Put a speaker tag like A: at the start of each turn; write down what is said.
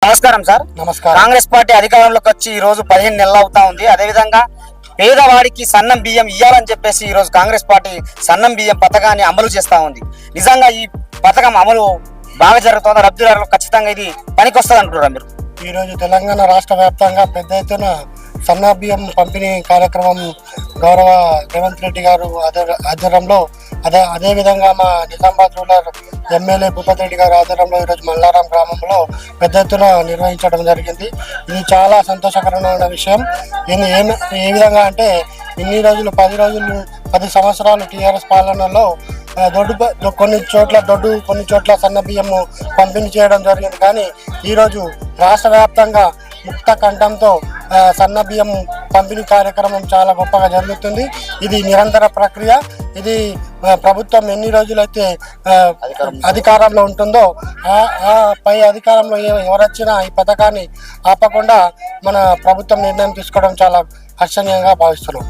A: నమస్కారం సార్.
B: నమస్కారం.
A: కాంగ్రెస్ పార్టీ అధికారంలోకి వచ్చి ఈ రోజు 15 నెలలు అవుతా ఉంది. అదేవిధంగా పేదవాడికి సన్నం బియ్యం ఇవ్వాలని చెప్పేసి ఈ రోజు కాంగ్రెస్ పార్టీ సన్నం బియ్యం పథకాన్ని అమలు చేస్తా ఉంది. నిజంగా ఈ పథకం అమలు బాగా జరుగుతుందా? లబ్ధిదారులు ఖచ్చితంగా ఇది పనికొస్తుంది అంటున్నారా మీరు?
B: ఈ రోజు తెలంగాణ రాష్ట్ర వ్యాప్తంగా పెద్ద ఎత్తున సన్న బియ్యం పంపిణీ కార్యక్రమం గౌరవ రేవంత్ రెడ్డి గారు ఆధ్వర్యంలో అదేవిధంగా మా నిజామాబాద్ రూరల్ ఎమ్మెల్యే భూపతి రెడ్డి గారి ఆధ్వర్యంలో ఈరోజు మల్లారం గ్రామంలో పెద్ద ఎత్తున నిర్వహించడం జరిగింది. ఇది చాలా సంతోషకరమైన విషయం. ఏ విధంగా అంటే ఇన్ని రోజులు 10 సంవత్సరాలు టీఆర్ఎస్ పాలనలో కొన్ని చోట్ల సన్న బియ్యం పంపిణీ చేయడం జరిగింది. కానీ ఈరోజు రాష్ట్ర వ్యాప్తంగా ముక్త కంఠంతో సన్న బియ్యం పంపిణీ కార్యక్రమం చాలా గొప్పగా జరుగుతుంది. ఇది నిరంతర ప్రక్రియ. ఇది ప్రభుత్వం ఎన్ని రోజులైతే అధికారంలో ఉంటుందో ఆ పై అధికారంలో ఎవరొచ్చినా ఈ పథకాన్ని ఆపకుండా మన ప్రభుత్వం నిర్ణయం తీసుకోవడం చాలా హర్షణీయంగా భావిస్తున్నాం.